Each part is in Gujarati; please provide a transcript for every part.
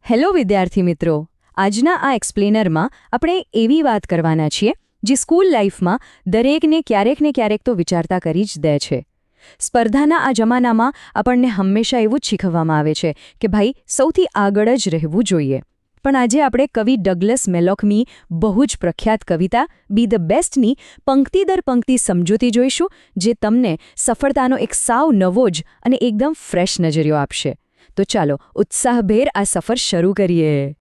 હેલો વિદ્યાર્થી મિત્રો, આજના આ એક્સપ્લેનરમાં આપણે એવી વાત કરવાના છીએ જે સ્કૂલ લાઈફમાં દરેકને ક્યારેક ને ક્યારેક તો વિચારતા કરી જ દે છે. સ્પર્ધાના આ જમાનામાં આપણને હંમેશા એવું જ શીખવવામાં આવે છે કે ભાઈ સૌથી આગળ જ રહેવું જોઈએ. પણ આજે આપણે કવિ ડગલસ મેલોકની બહુ જ પ્રખ્યાત કવિતા બી ધ બેસ્ટની પંક્તિ દર પંક્તિ સમજૂતી જોઈશું, જે તમને સફળતાનો એક સાવ નવો જ અને એકદમ ફ્રેશ નજરિયો આપશે. તો ચાલો ઉત્સાહભેર આ સફર શરૂ કરીએ.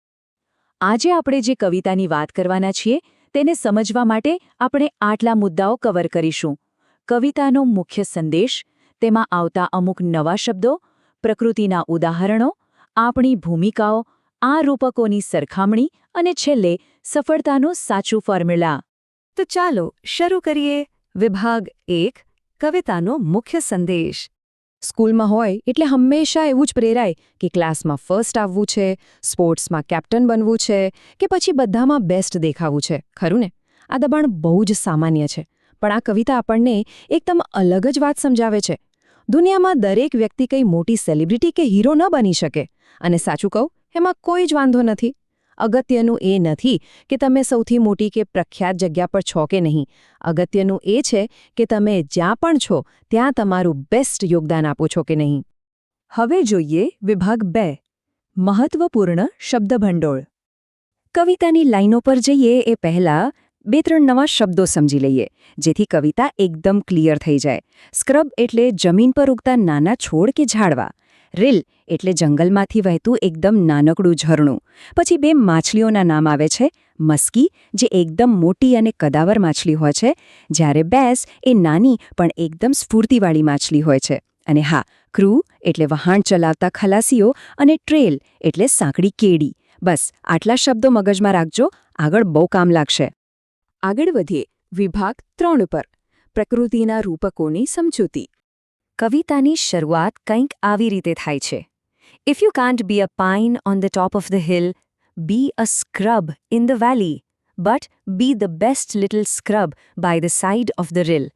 આજે આપણે જે કવિતાની વાત કરવાના છીએ તેને સમજવા માટે આપણે આટલા મુદ્દાઓ કવર કરીશું. કવિતાનો મુખ્ય સંદેશ, તેમાં આવતા અમુક નવા શબ્દો, પ્રકૃતિના ઉદાહરણો, આપણી ભૂમિકાઓ, આ રૂપકોની સરખામણી અને છેલ્લે સફળતાનું સાચું ફોર્મ્યુલા. તો ચાલો શરૂ કરીએ. વિભાગ 1, કવિતાનો મુખ્ય સંદેશ. સ્કૂલમાં હોય એટલે હંમેશા એવું જ પ્રેરાય કે ક્લાસમાં ફર્સ્ટ આવવું છે, સ્પોર્ટ્સમાં કેપ્ટન બનવું છે કે પછી બધામાં બેસ્ટ દેખાવું છે, ખરું ને? આ દબાણ બહુ જ સામાન્ય છે. પણ આ કવિતા આપણને એકદમ અલગ જ વાત સમજાવે છે. દુનિયામાં દરેક વ્યક્તિ કંઈ મોટી સેલિબ્રિટી કે હીરો ન બની શકે. અને સાચું કહું, એમાં કોઈ જ વાંધો નથી. અગત્યનું એ નથી કે તમે સૌથી મોટી કે પ્રખ્યાત જગ્યા પર છો કે નહીં. અગત્યનું એ છે કે તમે જ્યાં પણ છો ત્યાં તમારું બેસ્ટ યોગદાન આપો છો કે નહીં. હવે જોઈએ વિભાગ 2, મહત્વપૂર્ણ શબ્દભંડોળ. કવિતાની લાઈનો પર જઈએ એ પહેલાં 2-3 નવા શબ્દો સમજી લઈએ, જેથી કવિતા એકદમ ક્લિયર થઈ જાય. સ્ક્રબ એટલે જમીન પર ઉગતા નાના છોડ કે ઝાડવા. રીલ એટલે જંગલમાંથી વહેતું એકદમ નાનકડું ઝરણું. પછી 2 માછલીઓના નામ આવે છે. મસ્કી, જે એકદમ મોટી અને કદાવર માછલી હોય છે, જ્યારે બેસ એ નાની પણ એકદમ સ્ફૂર્તિવાળી માછલી હોય છે. અને હા, ક્રૂ એટલે વહાણ ચલાવતા ખલાસીઓ અને ટ્રેલ એટલે સાંકડી કેડી. બસ આટલા શબ્દો મગજમાં રાખજો, આગળ બહુ કામ લાગશે. આગળ વધીએ વિભાગ 3 પર, પ્રકૃતિના રૂપકોની સમજૂતી. કવિતાની શરૂઆત કંઈક આવી રીતે થાય છે. If you can't be a pine on the top of the hill, be a scrub in the valley, but be the best little scrub by the side of the rill.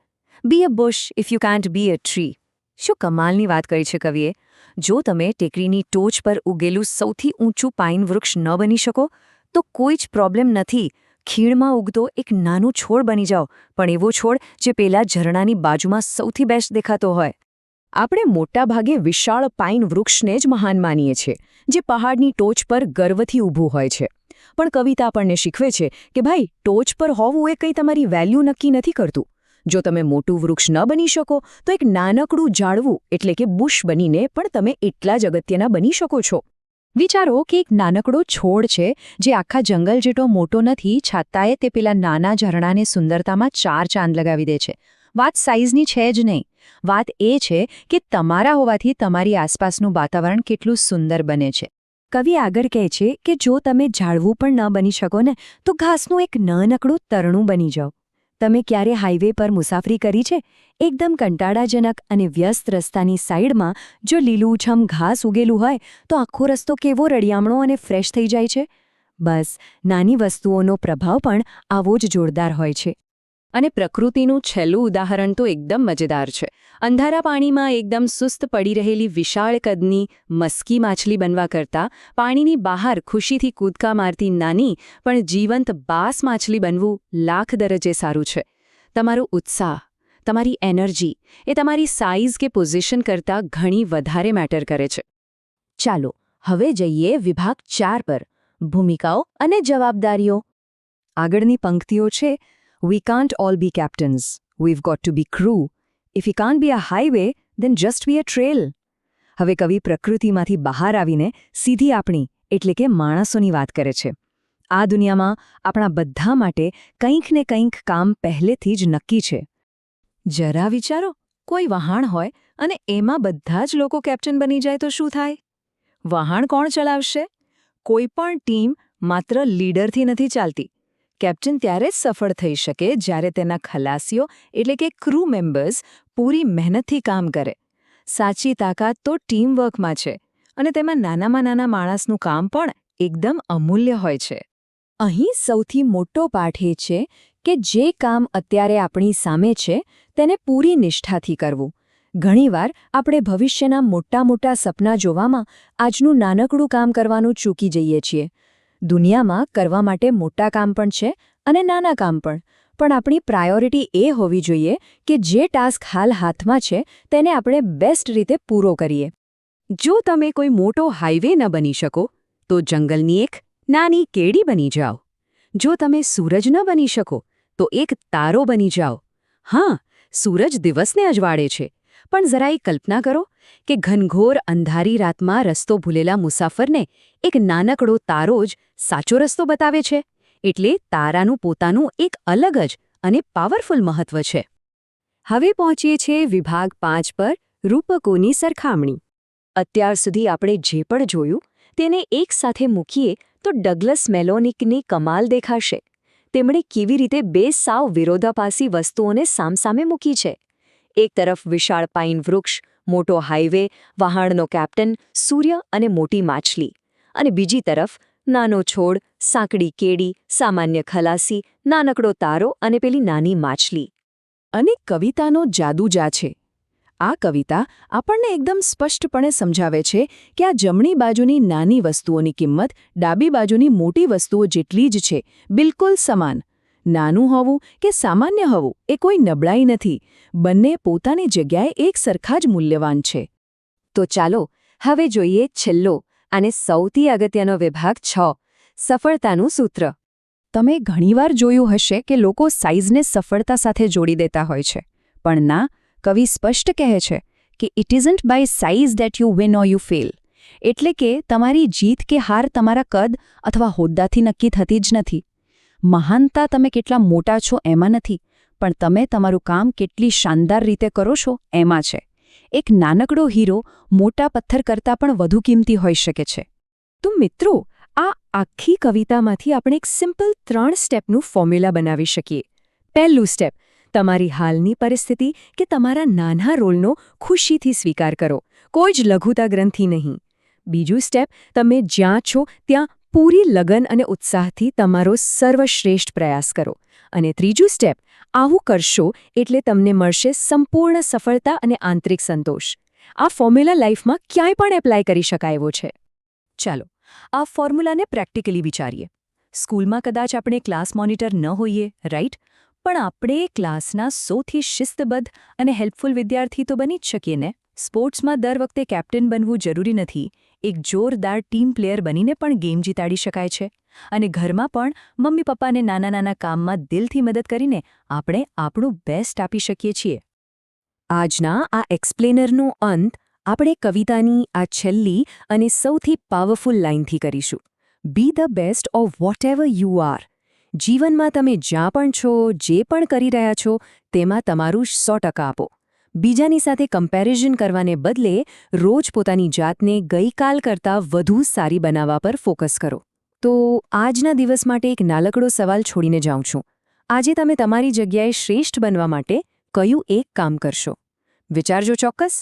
Be a bush if you can't be a tree. શું કમાલની વાત કરી છે કવિએ. જો તમે ટેકરીની ટોચ પર ઉગેલું સૌથી ઊંચું પાઇન વૃક્ષ ન બની શકો તો કોઈ જ પ્રોબ્લેમ નથી. ખીણમાં ઉગતો એક નાનું છોડ બની જાઓ, પણ એવો છોડ જે પેલા ઝરણાની બાજુમાં સૌથી બેસ્ટ દેખાતો હોય. આપણે મોટાભાગે વિશાળ પાઇન વૃક્ષને જ મહાન માનીએ છીએ, જે પહાડની ટોચ પર ગર્વથી ઊભું હોય છે. પણ કવિતા આપણને શીખવે છે કે ભાઈ, ટોચ પર હોવું એ કંઈ તમારી વેલ્યુ નક્કી નથી કરતું. જો તમે મોટું વૃક્ષ ન બની શકો તો એક નાનકડું ઝાડવું એટલે કે બુશ બનીને પણ તમે એટલા જ અગત્યના બની શકો છો. વિચારો કે એક નાનકડો છોડ છે જે આખા જંગલ જેટલો મોટો નથી, છતાંય તે પેલા નાના ઝરણાને સુંદરતામાં 4 ચાંદ લગાવી દે છે. વાત સાઇઝની છે જ નહીં. વાત એ છે કે તમારા હોવાથી તમારી આસપાસનું વાતાવરણ કેટલું સુંદર બને છે. કવિ આગળ કહે છે કે જો તમે ઝાડવું પણ ન બની શકો ને, તો ઘાસનું એક નાનકડું તરણું બની જાઓ. તમે ક્યારે હાઈવે પર મુસાફરી કરી છે? એકદમ કંટાળાજનક અને વ્યસ્ત રસ્તાની સાઈડમાં જો લીલુંછમ ઘાસ ઉગેલું હોય તો આખો રસ્તો કેવો રળિયામણો અને ફ્રેશ થઈ જાય છે. બસ નાની વસ્તુઓનો પ્રભાવ પણ આવો જ જોરદાર હોય છે. અને પ્રકૃતિનું છેલ્લું ઉદાહરણ તો એકદમ મજેદાર છે. અંધારા પાણીમાં એકદમ સુસ્ત પડી રહેલી વિશાળ કદની મસ્કી માછલી બનવા કરતાં પાણીની બહાર ખુશીથી કૂદકા મારતી નાની પણ જીવંત બાસ માછલી બનવું લાખ દરજ્જે સારું છે. તમારો ઉત્સાહ, તમારી એનર્જી એ તમારી સાઇઝ કે પોઝિશન કરતાં ઘણી વધારે મેટર કરે છે. ચાલો હવે જઈએ વિભાગ 4 પર, ભૂમિકાઓ અને જવાબદારીઓ. આગળની પંક્તિઓ છે, We can't all be captains. We've got to be crew. If you can't be a highway, then just be a trail. હવે કવિ પ્રકૃતિમાંથી બહાર આવીને સીધી આપણી એટલે કે માણસોની વાત કરે છે. આ દુનિયામાં આપણા બધા માટે કંઈક ને કંઈક કામ પહેલેથી જ નક્કી છે. જરા વિચારો, કોઈ વહાણ હોય અને એમાં બધા જ લોકો કેપ્ટન બની જાય તો શું થાય? વહાણ કોણ ચલાવશે? કોઈ પણ ટીમ માત્ર લીડરથી નથી ચાલતી. કેપ્ટન ત્યારે જ સફળ થઈ શકે જ્યારે તેના ખલાસીઓ એટલે કે ક્રૂ મેમ્બર્સ પૂરી મહેનતથી કામ કરે. સાચી તાકાત તો ટીમવર્કમાં છે, અને તેમાં નાનામાં નાના માણસનું કામ પણ એકદમ અમૂલ્ય હોય છે. અહીં સૌથી મોટો પાઠ એ છે કે જે કામ અત્યારે આપણી સામે છે તેને પૂરી નિષ્ઠાથી કરવું. ઘણીવાર આપણે ભવિષ્યના મોટા મોટા સપના જોવામાં આજનું નાનકડું કામ કરવાનું ચૂકી જઈએ છીએ. દુનિયામાં કરવા માટે મોટા કામ પણ છે અને નાના કામ પણ આપણી પ્રાયોરિટી એ હોવી જોઈએ કે જે ટાસ્ક હાલ હાથમાં છે તેને આપણે બેસ્ટ રીતે પૂરો કરીએ. જો તમે કોઈ મોટો હાઈવે ન બની શકો તો જંગલની એક નાની કેડી બની જાઓ. જો તમે સૂરજ ન બની શકો તો એક તારો બની જાઓ. હા, સૂરજ દિવસને અજવાળે છે, પણ જરા એ કલ્પના કરો કે ઘનઘોર અંધારી રાતમાં રસ્તો ભૂલેલા મુસાફરને એક નાનકડો તારો જ સાચો રસ્તો બતાવે છે. એટલે તારાનું પોતાનું એક અલગ જ અને પાવરફુલ મહત્વ છે. હવે પહોંચીએ છીએ વિભાગ 5 પર, રૂપકોની સરખામણી. અત્યાર સુધી આપણે જે પણ જોયું તેને એક સાથે મૂકીએ તો ડગલસ મેલોનિકની કમાલ દેખાશે. તેમણે કેવી રીતે બે સાવ વિરોધાભાસી વસ્તુઓને સામસામે મૂકી છે. એક તરફ વિશાળ પાઇન વૃક્ષ, મોટો હાઈવે, વહાણનો કેપ્ટન, સૂર્ય અને મોટી માછલી, અને બીજી તરફ નાનો છોડ, સાંકડી કેડી, સામાન્ય ખલાસી, નાનકડો તારો અને પેલી નાની માછલી. અને કવિતાનો જાદુ જા છે. આ કવિતા આપણને એકદમ સ્પષ્ટપણે સમજાવે છે કે આ જમણી બાજુની નાની વસ્તુઓની કિંમત ડાબી બાજુની મોટી વસ્તુઓ જેટલી જ છે, બિલકુલ સમાન. નાનું હોવું કે સામાન્ય હોવું એ કોઈ નબળાઈ નથી. બંને પોતાની જગ્યાએ એક સરખા જ મૂલ્યવાન છે. તો ચાલો હવે જોઈએ છેલ્લો અને સૌથી અગત્યનો વિભાગ 6, સફળતાનું સૂત્ર. તમે ઘણીવાર જોયું હશે કે લોકો સાઇઝને સફળતા સાથે જોડી દેતા હોય છે, પણ ના, કવિ સ્પષ્ટ કહે છે કે it isn't by size that you win or you fail. એટલે કે તમારી જીત કે હાર તમારા કદ અથવા હોદ્દાથી નક્કી થતી જ નથી. મહાનતા તમે કેટલા મોટા છો એમાં નથી, પણ તમે તમારું કામ કેટલી શાનદાર રીતે કરો છો એમાં છે. એક નાનકડો હીરો મોટા પથ્થર કરતાં પણ વધુ કિંમતી હોઈ શકે છે. તો મિત્રો, આ આખી કવિતામાંથી આપણે એક સિમ્પલ 3 સ્ટેપનું ફોર્મ્યુલા બનાવી શકીએ. પહેલું સ્ટેપ, તમારી હાલની પરિસ્થિતિ કે તમારા નાના રોલનો ખુશીથી સ્વીકાર કરો, કોઈ જ લઘુતા ગ્રંથિ નહીં. બીજું સ્ટેપ, તમે જ્યાં છો ત્યાં પૂરી લગન અને ઉત્સાહથી તમારો સર્વશ્રેષ્ઠ પ્રયાસ કરો. અને ત્રીજું સ્ટેપ, આવું કરશો એટલે તમને મળશે સંપૂર્ણ સફળતા અને આંતરિક સંતોષ. આ ફોર્મ્યુલા લાઈફમાં ક્યાંય પણ એપ્લાય કરી શકાય એવો છે. ચાલો આ ફોર્મ્યુલાને પ્રેક્ટિકલી વિચારીએ. સ્કૂલમાં કદાચ આપણે ક્લાસ મોનિટર ન હોઈએ, રાઈટ? પણ આપણે ક્લાસના સૌથી શિસ્તબદ્ધ અને હેલ્પફુલ વિદ્યાર્થી તો બની જ શકીએ ને. સ્પોર્ટ્સમાં દર વખતે કેપ્ટન બનવું જરૂરી નથી. એક જોરદાર ટીમ પ્લેયર બનીને પણ ગેમ જીતાડી શકાય છે. અને ઘરમાં પણ મમ્મી પપ્પાને નાના નાના કામમાં દિલથી મદદ કરીને આપણે આપણું બેસ્ટ આપી શકીએ છીએ. આજના આ એક્સપ્લેનરનો અંત આપણે કવિતાની આ છેલ્લી અને સૌથી પાવરફુલ લાઇનથી કરીશું. બી the best of what ever you are. જીવનમાં તમે જ્યાં પણ છો, જે પણ કરી રહ્યા છો, તેમાં તમારું 100% આપો. બીજાની સાથે કમ્પેરિઝન કરવાને બદલે રોજ પોતાની જાતને ગઈકાલ કરતાં વધુ સારી બનાવવા પર ફોકસ કરો. તો આજના દિવસ માટે એક નાનકડો સવાલ છોડીને જાઉં છું. આજે તમે તમારી જગ્યાએ શ્રેષ્ઠ બનવા માટે કયું એક કામ કરશો? વિચારજો ચોક્કસ.